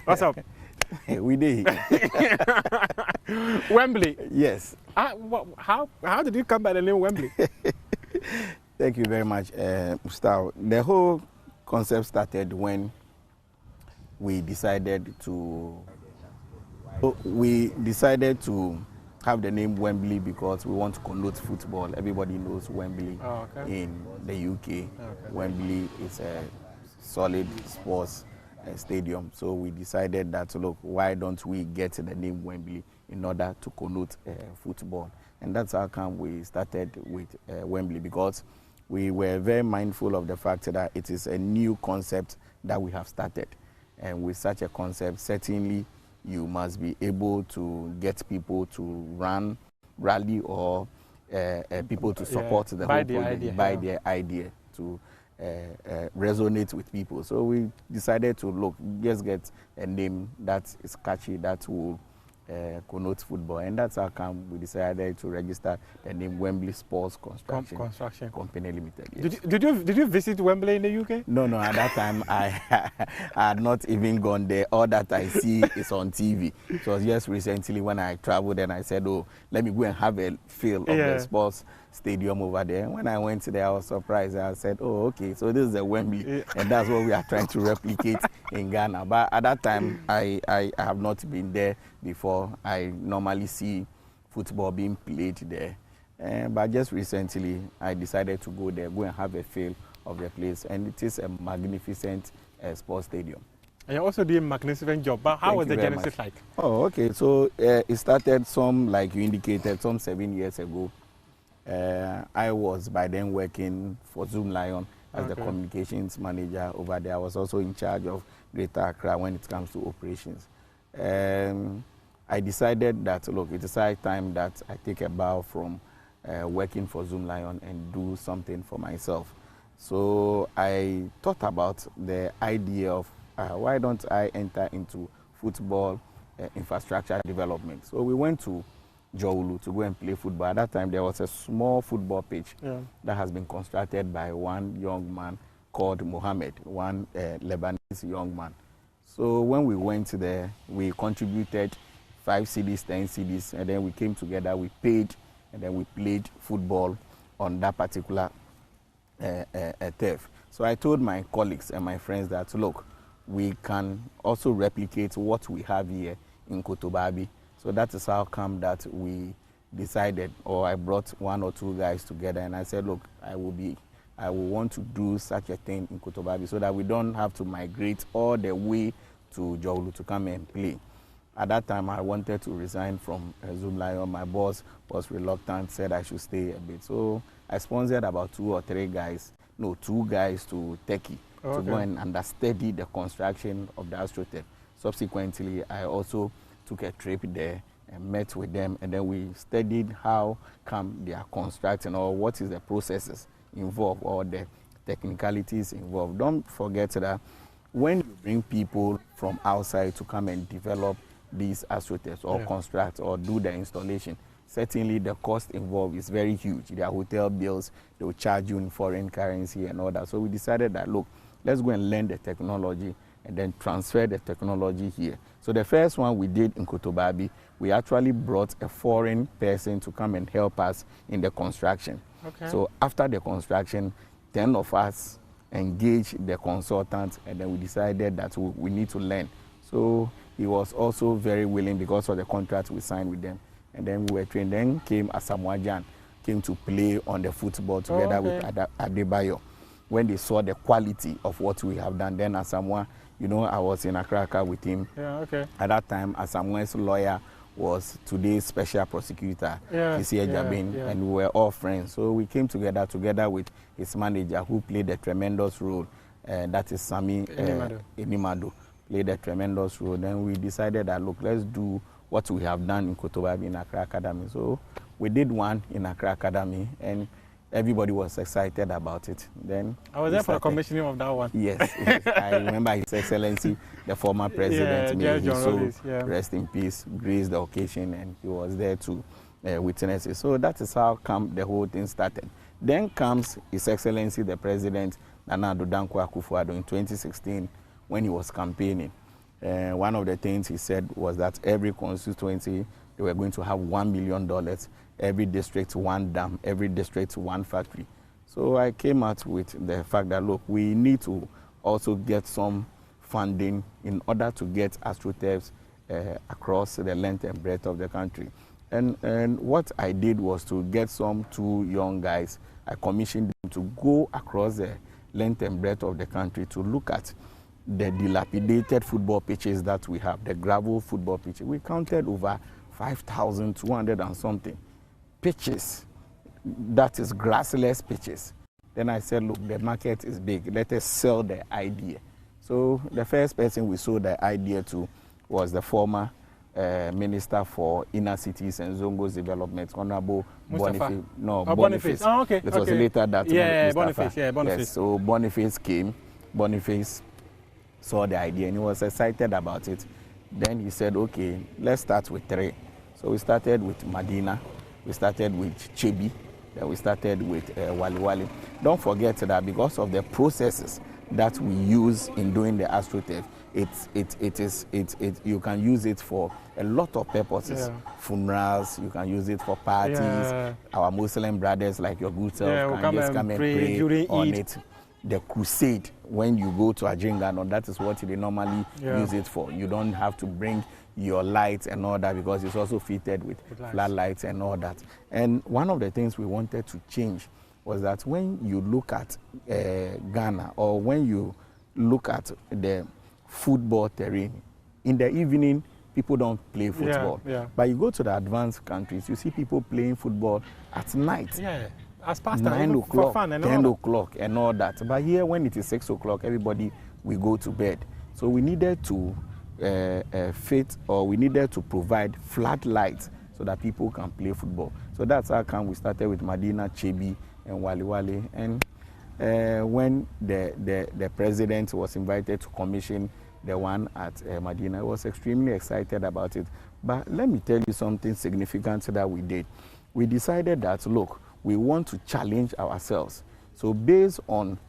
What's up? We did. Wembley. Yes. How did you come by the name Wembley? Thank you very much, Mustafa. The whole concept started when we decided to have the name Wembley because we want to connote football. Everybody knows Wembley in the UK. Okay. Wembley is a solid sports stadium. So we decided that, look, why don't we get the name Wembley in order to connote football? And that's how come we started with Wembley, because we were very mindful of the fact that it is a new concept that we have started. And with such a concept, certainly you must be able to get people to rally, or people to support the whole project, buy their idea to resonate with people. So we decided to look, just get a name that is catchy, that will connote football, and that's how come we decided to register the name Wembley Sports Construction Company Limited. Yes. Did you visit Wembley in the UK? No. At that time, I had not even gone there. All that I see is on TV. So just recently when I traveled, and I said, oh, let me go and have a feel of the sports stadium over there. When I went there, I was surprised. I said, oh, okay, so this is a Wembley, and that's what we are trying to replicate in Ghana. But at that time, I have not been there before. I normally see football being played there. But just recently, I decided to go there, go and have a feel of the place. And it is a magnificent sports stadium. And you're also doing a magnificent job. But how was the genesis like? Oh, okay. So it started like you indicated, 7 years ago. I was by then working for Zoom Lion as the communications manager over there. I was also in charge of Greater Accra when it comes to operations. I decided that, look, it is high time that I take a bow from working for Zoom Lion and do something for myself. So I thought about the idea of why don't I enter into football infrastructure development. So we went to Jowulu to go and play football. At that time, there was a small football pitch that has been constructed by one young man called Mohammed, one Lebanese young man. So when we went there, we contributed 5 CDs, 10 CDs, and then we came together, we paid, and then we played football on that particular turf. So I told my colleagues and my friends that, look, we can also replicate what we have here in Kotobabi. So that is how come that we decided, or I brought 1 or 2 guys together, and I said, look, I will want to do such a thing in Kotobabi so that we don't have to migrate all the way to Jowulu to come and play. At that time, I wanted to resign from Zoom Lion. My boss was reluctant, said I should stay a bit. So I sponsored about 2 or 3 guys, 2 guys to Turkey to go and understudy the construction of the astroturf. Subsequently, I also took a trip there and met with them, and then we studied how come they are constructing, or what is the processes involved, or the technicalities involved. Don't forget that when you bring people from outside to come and develop these astroturfs or construct or do the installation, certainly the cost involved is very huge. Their hotel bills, they will charge you in foreign currency and all that. So we decided that, look, let's go and learn the technology and then transfer the technology here. So the first one we did in Kotobabi, we actually brought a foreign person to come and help us in the construction. So after the construction, 10 of us engaged the consultant, and then we decided that we need to learn. So he was also very willing because of the contract we signed with them. And then we were trained. Then came Asamoah Gyan, came to play on the football together with Adebayo. When they saw the quality of what we have done, then Asamoah, I was in Accra with him. At that time, Asamoah's lawyer was today's special prosecutor, and we were all friends. So we came together with his manager, who played a tremendous role, that is Sami Enimado. Played a tremendous role. Then we decided that, look, let's do what we have done in Kotobabi in Accra Academy. So we did one in Accra Academy, and everybody was excited about it. Then I was there for the commissioning of that one. Yes, I remember His Excellency, the former president, may his soul rest in peace, graced the occasion, and he was there to witness it. So that is how come the whole thing started. Then comes His Excellency, the President, Nana Addo Dankwa Akufo-Addo, in 2016, when he was campaigning. One of the things he said was that every constituency, they were going to have $1 million, every district one dam, every district one factory. So I came out with the fact that, look, we need to also get some funding in order to get astroturfs across the length and breadth of the country. And what I did was to get some two young guys. I commissioned them to go across the length and breadth of the country to look at the dilapidated football pitches that we have, the gravel football pitches. We counted over 5,200 and something pitches, that is grassless pitches. Then I said, look, the market is big. Let us sell the idea. So the first person we sold the idea to was the former Minister for Inner Cities and Zongo's Development, Honorable Boniface. No, Boniface. Oh, okay. It was later that Boniface. Yeah, Boniface. Yes, so Boniface came. Boniface saw the idea and he was excited about it. Then he said, okay, let's start with 3. So we started with Medina, we started with Chebi, then we started with Wali Wali. Don't forget that because of the processes that we use in doing the astroturf, you can use it for a lot of purposes. Yeah. Funerals, you can use it for parties. Yeah. Our Muslim brothers, like your good self, can just come and pray on it. The crusade, when you go to Ajingano, that is what they normally use it for. You don't have to bring your lights and all that because it's also fitted with floodlights and all that. And one of the things we wanted to change was that when you look at Ghana, or when you look at the football terrain, in the evening, people don't play football. But you go to the advanced countries, you see people playing football at night. As past 9 o'clock, 10 all o'clock and all that. But here, when it is 6 o'clock, everybody will go to bed. So we needed to we needed to provide flat lights so that people can play football. So that's how come we started with Medina, Chebi, and Wali Wali. And when the president was invited to commission the one at Medina, I was extremely excited about it. But let me tell you something significant that we did. We decided that, look, we want to challenge ourselves. So based on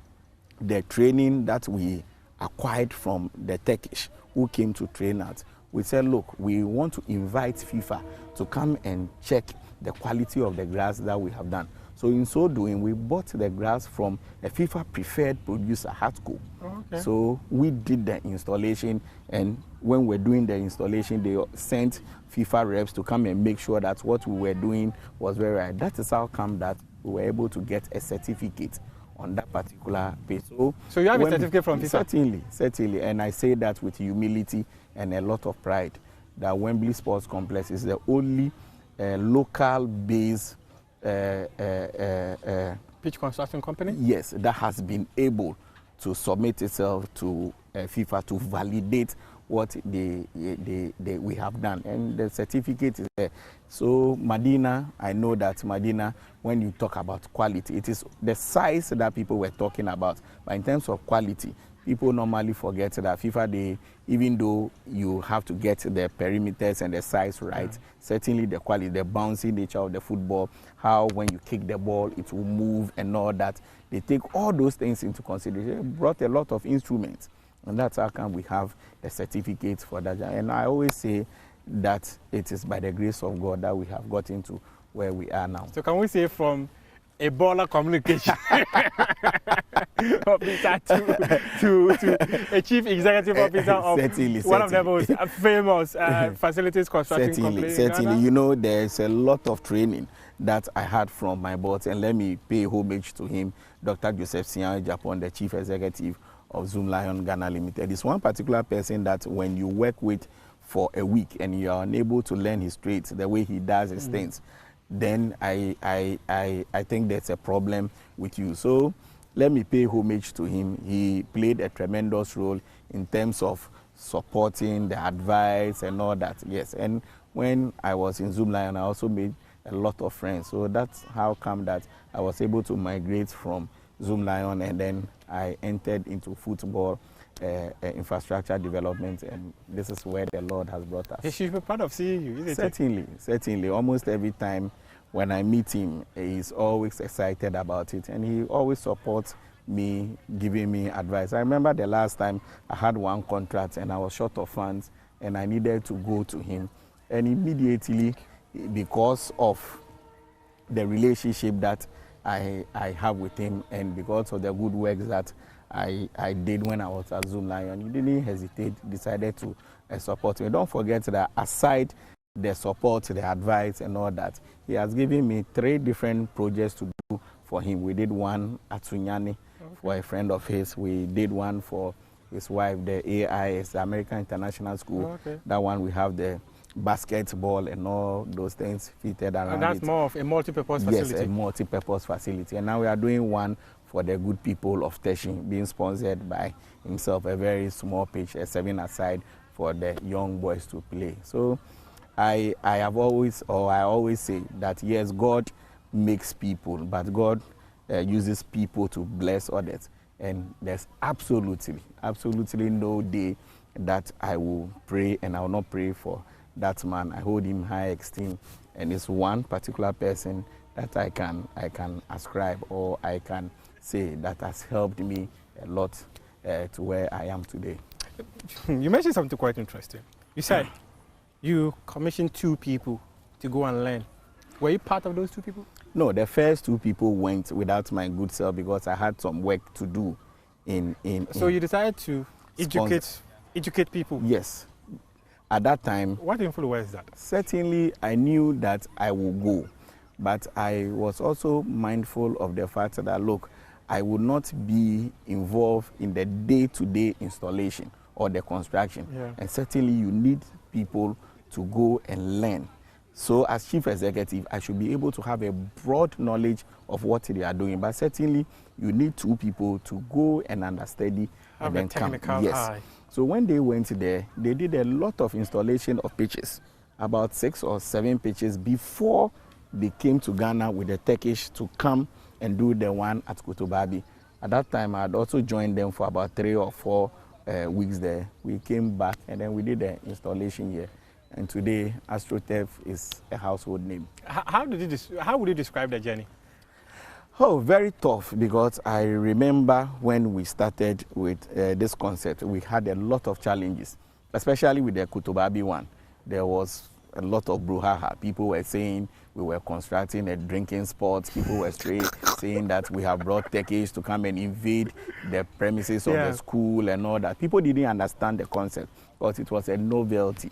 the training that we acquired from the Turkish who came to train us, we said, look, we want to invite FIFA to come and check the quality of the grass that we have done. So in so doing, we bought the grass from a FIFA preferred producer, Hatco. Okay. So we did the installation, and when we're doing the installation, they sent FIFA reps to come and make sure that what we were doing was very right. That is how come that we were able to get a certificate on that particular page. So you have a certificate from FIFA? Certainly. And I say that with humility and a lot of pride, that Wembley Sports Complex is the only local-based pitch construction company? Yes, that has been able to submit itself to FIFA to validate what we have done, and the certificate is there. So Medina, I know that Medina, when you talk about quality, it is the size that people were talking about, but in terms of quality, people normally forget that FIFA, even though you have to get the perimeters and the size right, certainly the quality, the bouncy nature of the football, how when you kick the ball, it will move and all that, they take all those things into consideration. It brought a lot of instruments, and that's how come we have a certificate for that. And I always say that it is by the grace of God that we have gotten to where we are now. So can we say from a baller communication officer to a chief executive officer of one of the most famous facilities construction companies? Certainly. You know, there's a lot of training that I had from my boss, and let me pay homage to him, Dr. Joseph Sian Japan, the chief executive of Zoom Lion Ghana Limited. It's one particular person that when you work with for a week and you are unable to learn his traits the way he does his things, then I think there's a problem with you. So let me pay homage to him. He played a tremendous role in terms of supporting the advice and all that. Yes, and when I was in Zoom Lion, I also made a lot of friends. So that's how come that I was able to migrate from Zoom Lion, and then I entered into football infrastructure development, and this is where the Lord has brought us. He should be proud of seeing you, isn't it? Certainly. Almost every time when I meet him, he's always excited about it, and he always supports me, giving me advice. I remember the last time I had one contract and I was short of funds and I needed to go to him. And immediately, because of the relationship that I have with him and because of the good work that I did when I was at Zoom Lion, he didn't hesitate, decided to support me. Don't forget that aside the support, the advice and all that, he has given me 3 different projects to do for him. We did one at Sunyani for a friend of his. We did one for his wife, the AIS, the American International School. That one we have the basketball and all those things fitted around it. And that's more of a multi-purpose facility? Yes, a multi-purpose facility. And now we are doing one for the good people of Teshin, being sponsored by himself, a very small pitch, a 7-a-side for the young boys to play. So I always say that yes, God makes people, but God uses people to bless others. And there's absolutely no day that I will pray and I will not pray for that man. I hold him high esteem, and it's one particular person that I can ascribe or I can say that has helped me a lot to where I am today. You mentioned something quite interesting. You said you commissioned 2 people to go and learn. Were you part of those 2 people? No, the first 2 people went without my good self because I had some work to do So you decided to educate people? Yes. At that time. What influenced that? Certainly, I knew that I would go. But I was also mindful of the fact that, look, I would not be involved in the day-to-day installation or the construction. Yeah. And certainly, you need people to go and learn. So as chief executive, I should be able to have a broad knowledge of what they are doing. But certainly, you need 2 people to go and understudy and then come. Yes. Eye. So when they went there, they did a lot of installation of pitches, about 6 or 7 pitches before they came to Ghana with the Turkish to come and do the one at Kotobabi. At that time, I had also joined them for about 3 or 4 weeks there. We came back and then we did the installation here. And today, astroturf is a household name. How would you describe the journey? Oh, very tough, because I remember when we started with this concept, we had a lot of challenges, especially with the Kotobabi one. There was a lot of brouhaha. People were saying we were constructing a drinking spot. People were saying that we have brought Turkish to come and invade the premises of the school and all that. People didn't understand the concept because it was a novelty.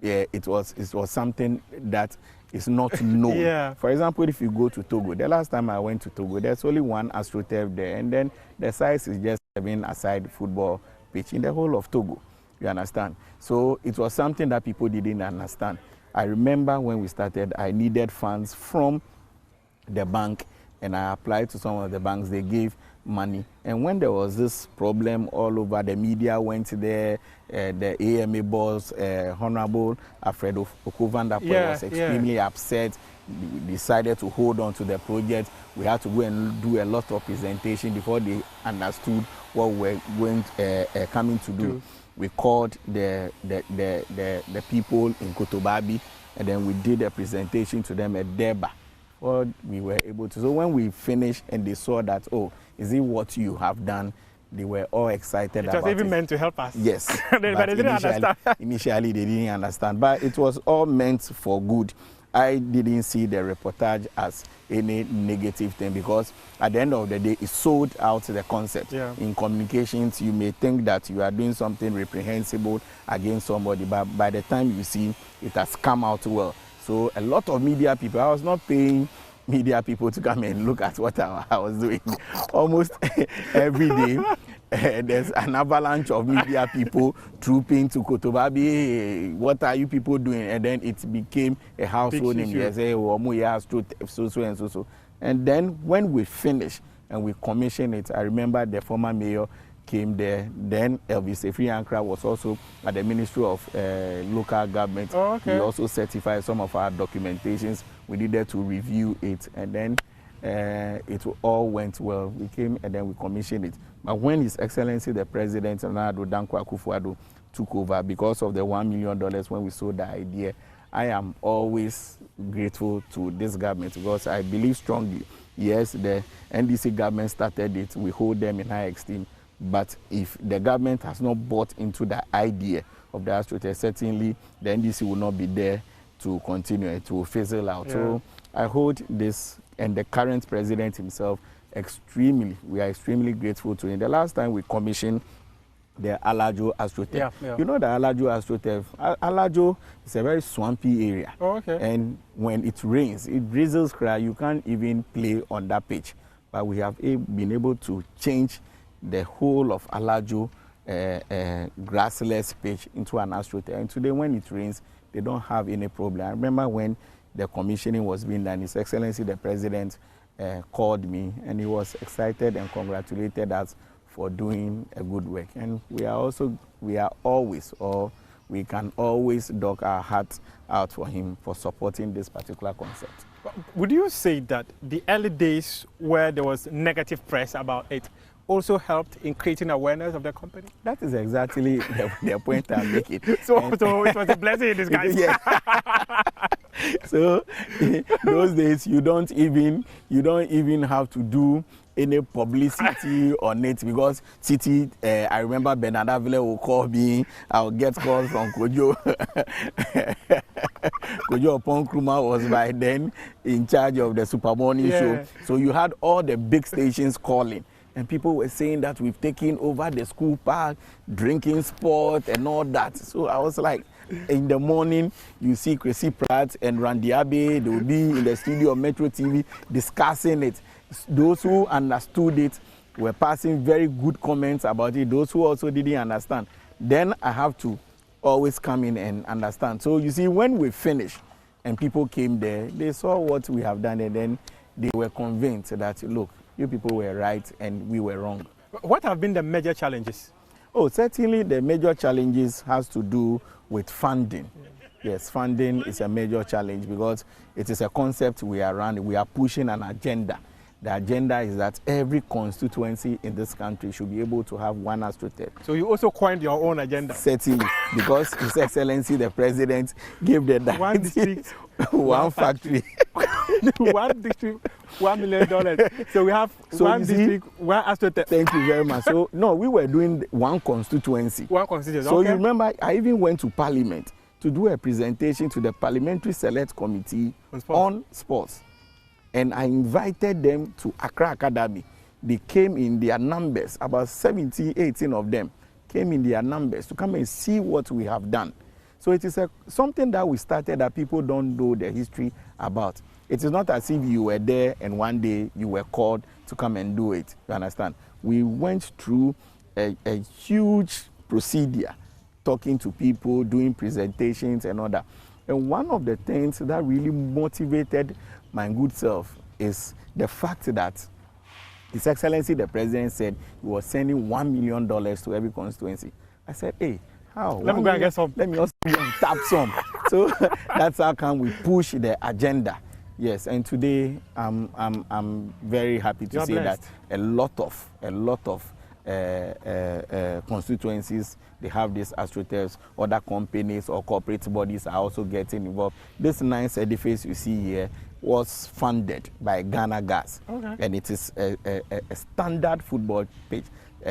Yeah, it was something that is not known. Yeah. For example, if you go to Togo, the last time I went to Togo, there's only one astroturf there, and then the size is just 7-a-side football pitch in the whole of Togo. You understand? So it was something that people didn't understand. I remember when we started, I needed funds from the bank, and I applied to some of the banks. They gave money. And when there was this problem all over, the media went there, the AMA boss, Honorable Alfredo Okovandapo was extremely upset. We decided to hold on to the project. We had to go and do a lot of presentation before they understood what we were coming to do. We called the people in Kotobabi, and then we did a presentation to them at Deba. Well, we were able to. So when we finished and they saw that, oh, is it what you have done? They were all excited about it. It was even meant to help us. Yes. But they didn't understand. Initially, they didn't understand. But it was all meant for good. I didn't see the reportage as any negative thing, because at the end of the day, it sold out the concept. Yeah. In communications, you may think that you are doing something reprehensible against somebody, but by the time you see, it has come out well. So a lot of media people, I was not paying media people to come and look at what I was doing. Almost every day, there's an avalanche of media people trooping to Kotobabi. Hey, what are you people doing? And then it became a household name. They say, so. And then when we finished and we commissioned it, I remember the former mayor came there. Then Elvis Efri Ankra was also at the Ministry of Local Government. Oh, okay. He also certified some of our documentations. We needed to review it, and then it all went well. We came and then we commissioned it. But when His Excellency the President, Nana Dankwa Akufo-Addo, took over because of the $1 million when we sold the idea, I am always grateful to this government, because I believe strongly yes, the NDC government started it. We hold them in high esteem. But if the government has not bought into the idea of the astroturf, certainly the NDC will not be there to continue. It will fizzle out. Yeah. So I hold this and the current president himself we are extremely grateful to him. The last time we commissioned the Alajo astroturf. Yeah. You know the Alajo astroturf. Alajo is a very swampy area. Oh, okay. And when it rains, it drizzles, you can't even play on that pitch. But we have been able to change the whole of Alajo grassless pitch into an astroturf. And today when it rains, they don't have any problem. I remember when the commissioning was being done, His Excellency the President called me and he was excited and congratulated us for doing a good work. And we can always dog our hearts out for him for supporting this particular concept. Would you say that the early days where there was negative press about it also helped in creating awareness of the company? That is exactly the point I'm making. So it was a blessing in disguise. Yeah. So those days you don't even have to do any publicity on it, because City, I remember Bernard Avile will call me. I'll get calls from Kojo. Kojo Oponkruma was by then in charge of the Super Morning Show. So you had all the big stations calling. And people were saying that we've taken over the school park, drinking sport and all that. So I was like, in the morning, you see Chrissy Pratt and Randy Abe, they will be in the studio of Metro TV discussing it. Those who understood it were passing very good comments about it. Those who also didn't understand, then I have to always come in and understand. So you see, when we finished and people came there, they saw what we have done, and then they were convinced that, look, you people were right and we were wrong. What have been the major challenges? Oh, certainly the major challenges has to do with funding. Yes, funding is a major challenge because it is a concept we are running. We are pushing an agenda. The agenda is that every constituency in this country should be able to have one astroturf. So you also coined your own agenda? Certainly, because His Excellency the President gave the one district, one factory. One district, $1 million. So we have one district, one astroturf. Thank you very much. So no, we were doing one constituency. One constituency. So you remember, I even went to Parliament to do a presentation to the Parliamentary Select Committee on sports. And I invited them to Accra Academy. They came in their numbers, about 17, 18 of them came in their numbers to come and see what we have done. So it is something that we started that people don't know the history about. It is not as if you were there and one day you were called to come and do it. You understand? We went through a huge procedure, talking to people, doing presentations and all that. And one of the things that really motivated my good self is the fact that His Excellency the President said he was sending $1 million to every constituency. I said, hey, how? Let me go and get some. Let me also tap some. So that's how come we push the agenda. Yes, and today I'm very happy to say that a lot of constituencies, they have these astroturfs. Other companies or corporate bodies are also getting involved. This nice edifice you see here was funded by Ghana Gas, and it is a standard football pitch,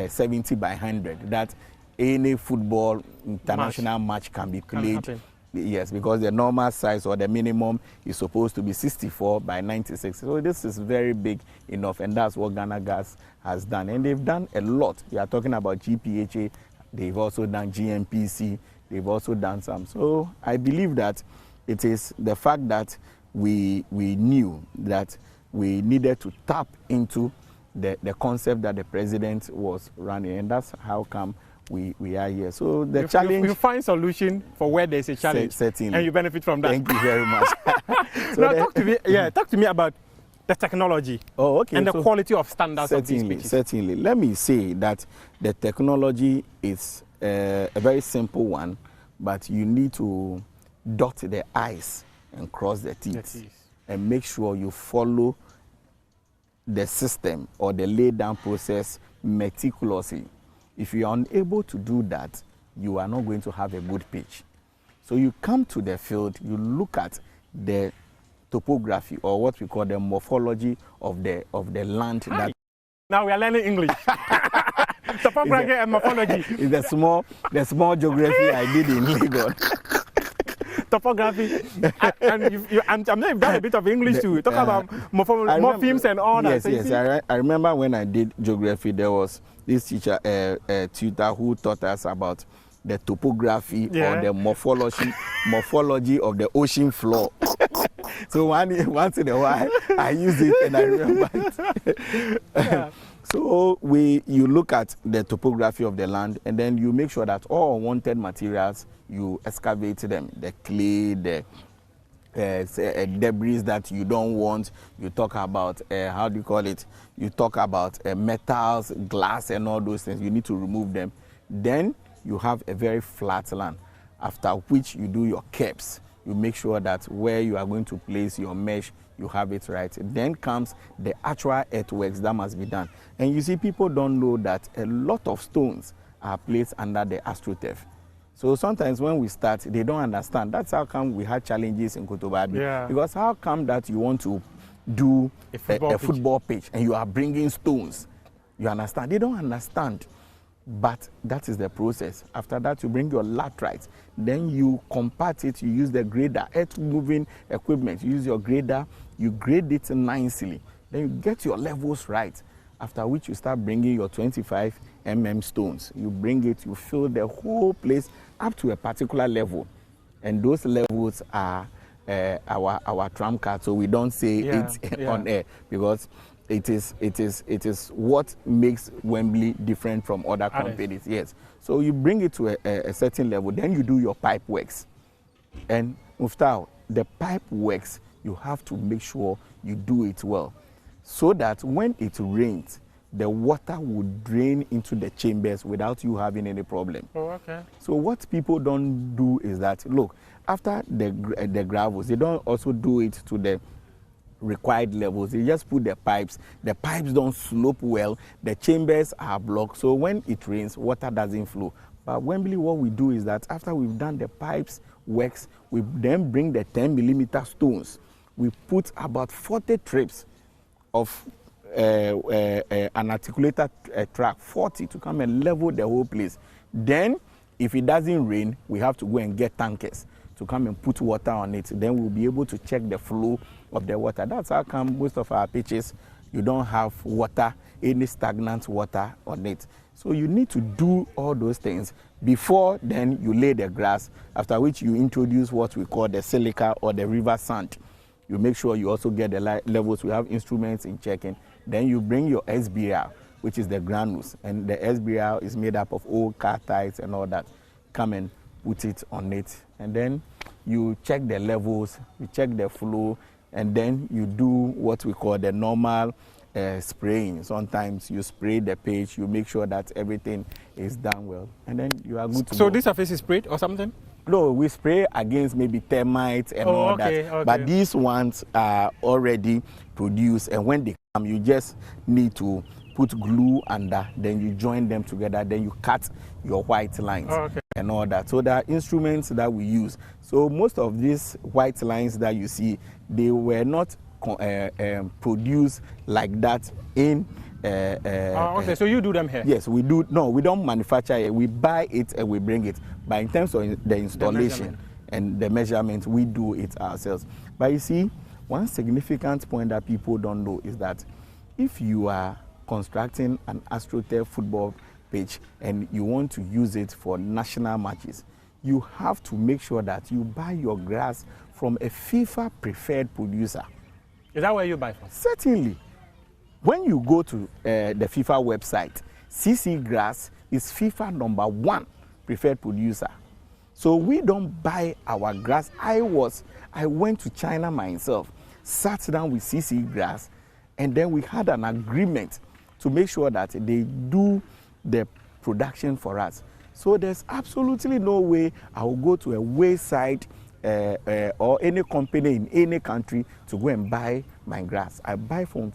70 by 100, that any football international match can be played. Yes, because the normal size or the minimum is supposed to be 64 by 96. So this is very big enough, and that's what Ghana Gas has done. And they've done a lot. We are talking about GPHA. They've also done GMPC. They've also done some. So I believe that it is the fact that we knew that we needed to tap into the concept that the president was running, and that's how come we are here. So the challenge... You find solution for where there's a challenge. Certainly. And you benefit from that. Thank you very much. So now talk to me about the technology and the quality of standards of these pitches. Certainly. Let me say that the technology is a very simple one, but you need to dot the I's and cross the T's and make sure you follow the system or the lay down process meticulously. If you are unable to do that, you are not going to have a good pitch. So you come to the field, you look at the topography, or what we call the morphology of the land. That now we are learning English. Topography and morphology. It's the small geography I did in Lagos. Topography. I'm not you've done a bit of English too. Talk about morphemes and all that. Yes. I remember when I did geography, there was this teacher, tutor, who taught us about the topography or the morphology of the ocean floor. So once in a while, I use it and I remember it. So you look at the topography of the land, and then you make sure that all unwanted materials, you excavate them, the clay, the debris that you don't want. You talk about, how do you call it? You talk about metals, glass, and all those things. You need to remove them. Then you have a very flat land, after which you do your caps. You make sure that where you are going to place your mesh, you have it right. Then comes the actual earthworks that must be done. And you see, people don't know that a lot of stones are placed under the astroturf. So sometimes when we start, they don't understand. That's how come we had challenges in Kotobabi. Yeah. Because how come that you want to do a football pitch and you are bringing stones? You understand? They don't understand. But that is the process. After that, you bring your laterite. Then you compact it. You use the grader, earth moving equipment. You use your grader. You grade it nicely. Then you get your levels right. After which you start bringing your 25 mm stones. You bring it. You fill the whole place up to a particular level. And those levels are our trump card. So we don't say it on air, because it is what makes Wembley different from other companies. Yes. So you bring it to a certain level, then you do your pipe works. And Muftau, the pipe works, you have to make sure you do it well, so that when it rains, the water will drain into the chambers without you having any problem. Oh, okay. So what people don't do is that, look, after the gravels, they don't also do it to the required levels. They just put the pipes don't slope well, the chambers are blocked, so when it rains, water doesn't flow. But Wembley, what we do is that after we've done the pipes works, we then bring the 10 mm stones. We put about 40 trips of an articulated track, 40, to come and level the whole place. Then if it doesn't rain, we have to go and get tankers to come and put water on it. Then we'll be able to check the flow of the water. That's how come most of our pitches, you don't have water, any stagnant water on it. So you need to do all those things before then you lay the grass, after which you introduce what we call the silica or the river sand. You make sure you also get the levels. We have instruments in checking. Then you bring your SBR, which is the granules, and the SBR is made up of old car tires and all that. Come and put it on it, and then you check the levels, you check the flow, and then you do what we call the normal spraying. Sometimes you spray the page, you make sure that everything is done well, and then you are good to go. So this surface is sprayed or something? No, we spray against maybe termites and all that. Okay. But these ones are already produced, and when they come, you just need to put glue under, then you join them together, then you cut your white lines and all that. So there are instruments that we use. So most of these white lines that you see, they were not produced like that in okay, so you do them here? Yes, we do. No, we don't manufacture it. We buy it and we bring it. But in terms of the installation and the measurement, we do it ourselves. But you see, one significant point that people don't know is that if you are constructing an AstroTurf football pitch and you want to use it for national matches, you have to make sure that you buy your grass from a FIFA preferred producer. Is that where you buy from? Certainly. When you go to the FIFA website, CC Grass is FIFA #1 preferred producer. So we don't buy our grass. I went to China myself, sat down with CC Grass, and then we had an agreement to make sure that they do the production for us. So there's absolutely no way I will go to a wayside or any company in any country to go and buy my grass. I buy from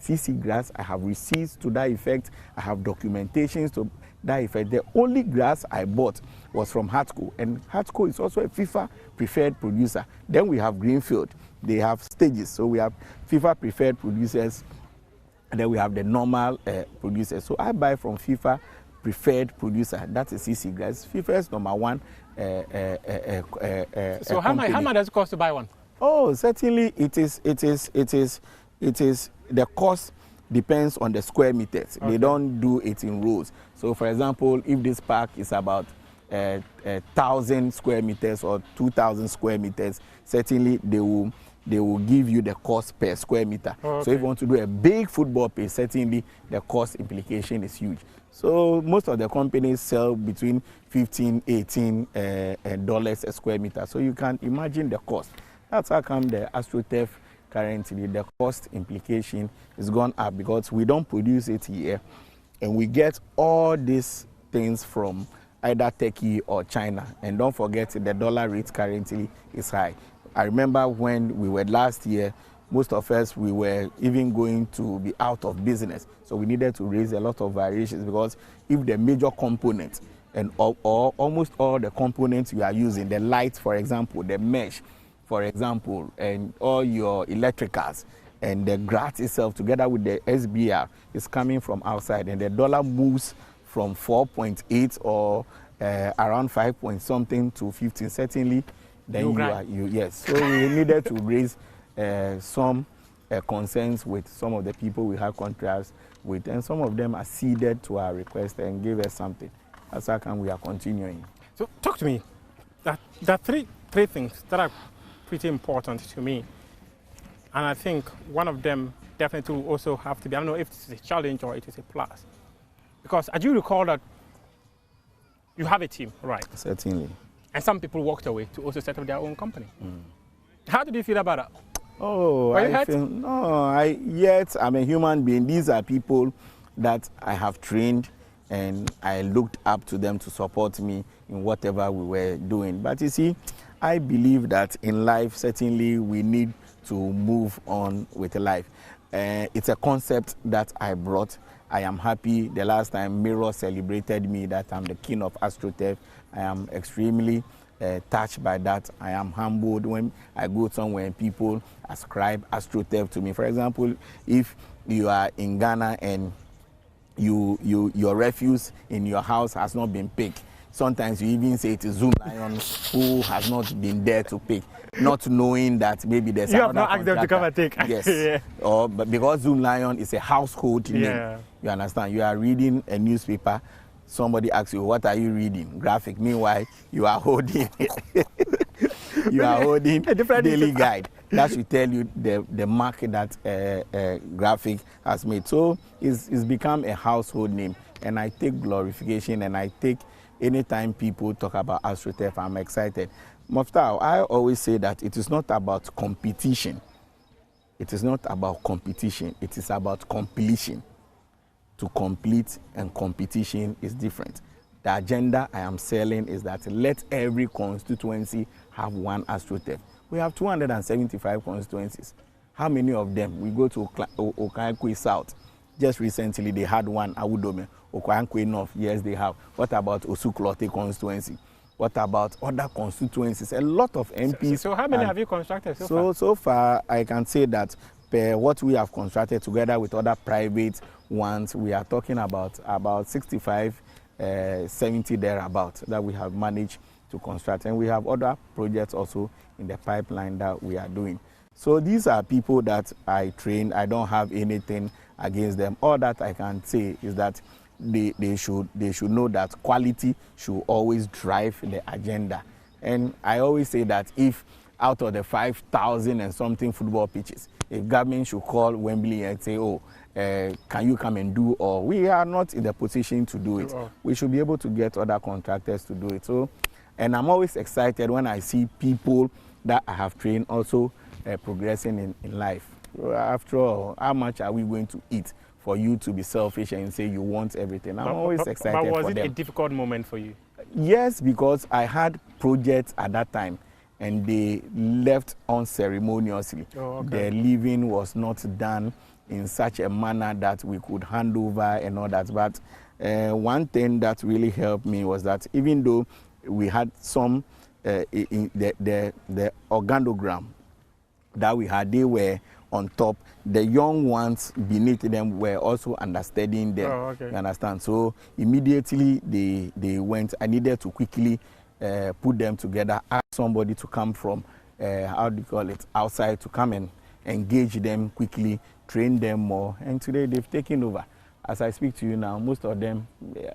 CC Grass. I have receipts to that effect. I have documentations to that effect. The only grass I bought was from Hatco, and Hatco is also a FIFA preferred producer. Then we have Greenfield. They have stages, so we have FIFA preferred producers, and then we have the normal producers. So I buy from FIFA preferred producer. That is CC Grass. FIFA's #1. So how much does it cost to buy one? Oh, certainly it is. The cost depends on the square meters. Okay. They don't do it in rows. So, for example, if this park is about 1,000 square meters or 2,000 square meters, certainly they will give you the cost per square meter. Oh, okay. So if you want to do a big football pitch, certainly the cost implication is huge. So most of the companies sell between $15, $18 a square meter. So you can imagine the cost. That's how come the AstroTurf currently, the cost implication is gone up, because we don't produce it here, and we get all these things from either Turkey or China. And don't forget, the dollar rate currently is high. I remember when we were last year, most of us, we were even going to be out of business. So we needed to raise a lot of variations, because if the major component and or almost all the components you are using, the lights, for example, the mesh, for example, and all your electricals and the grass itself together with the SBR is coming from outside, and the dollar moves from 4.8 or around 5 point something to 15, certainly, then yes. So we needed to raise some concerns with some of the people we have contracts with, and some of them acceded to our request and gave us something. That's how come we are continuing. So talk to me. There are three things that are pretty important to me, and I think one of them definitely will also have to be, I don't know if it's a challenge or it is a plus, because I do recall that you have a team, right? Certainly. And some people walked away to also set up their own company. How did you feel about that? Oh, I'm a human being. These are people that I have trained, and I looked up to them to support me in whatever we were doing. But you see, I believe that in life, certainly we need to move on with life. It's a concept that I brought. I am happy. The last time Mirror celebrated me that I'm the king of AstroTurf, I am extremely touched by that. I am humbled when I go somewhere and people ascribe AstroTurf to me. For example, if you are in Ghana and your refuse in your house has not been picked, sometimes you even say it is Zoom Lion who has not been there to pick, not knowing that maybe there's you have not asked them to come and take. Yes. Yeah. But because Zoom Lion is a household name, you understand. You are reading a newspaper. Somebody asks you, what are you reading? Graphic. Meanwhile, you are holding a daily guide. That should tell you the mark that Graphic has made. So it's become a household name. And I take glorification, and I take anytime people talk about AstroTurf, I'm excited. Muftau, I always say that it is not about competition. It is not about competition. It is about completion. To complete and competition is different. The agenda I am selling is that let every constituency have one AstroTurf. We have 275 constituencies. How many of them? We go to Okankwe South. Just recently they had one, Awudome. Okankwe North, yes they have. What about Osuklote constituency? What about other constituencies? A lot of MPs. So how many have you constructed so far? So far, I can say that per what we have constructed together with other private ones, we are talking about 65, 70 thereabout that we have managed to construct. And we have other projects also in the pipeline that we are doing. So these are people that I train. I don't have anything against them. All that I can say is that they should know that quality should always drive the agenda. And I always say that if out of the 5,000 and something football pitches, if government should call Wembley and say, oh, can you come and do, or we are not in the position to do it, we should be able to get other contractors to do it. So, and I'm always excited when I see people that I have trained also progressing in life. After all, how much are we going to eat for you to be selfish and say you want everything? I'm always excited for them. But was it a difficult moment for you? Yes, because I had projects at that time and they left unceremoniously. Their leaving was not done in such a manner that we could hand over and all that. But one thing that really helped me was that even though we had some in the organogram that we had. They were on top. The young ones beneath them were also understudying them. Oh, okay. You understand? So immediately they went. I needed to quickly put them together, ask somebody to come from, how do you call it, outside, to come and engage them quickly, train them more. And today they've taken over. As I speak to you now, most of them,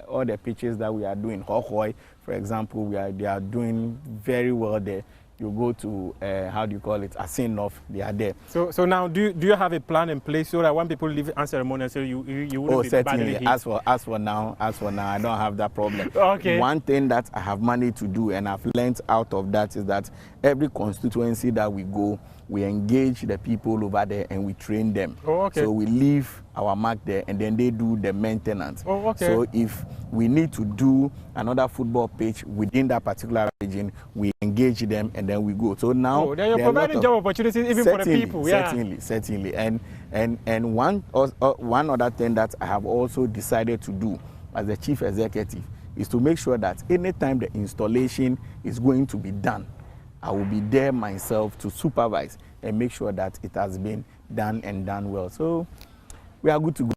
all the pitches that we are doing, Hohoi, for example, they are doing very well there. You go to, how do you call it, Asinof, they are there. So now, do you have a plan in place so that when people leave ceremony, so you wouldn't be certainly. badly hit? As for now, I don't have that problem. Okay. One thing that I have managed to do, and I've learned out of that, is that every constituency that we go, we engage the people over there and we train them. Oh, okay. So we leave our mark there and then they do the maintenance. Oh, okay. So if we need to do another football pitch within that particular region, we engage them and then we go. So now then you're providing job opportunities even for the people. Certainly. And one other thing that I have also decided to do as the chief executive is to make sure that anytime the installation is going to be done, I will be there myself to supervise and make sure that it has been done and done well. So we are good to go.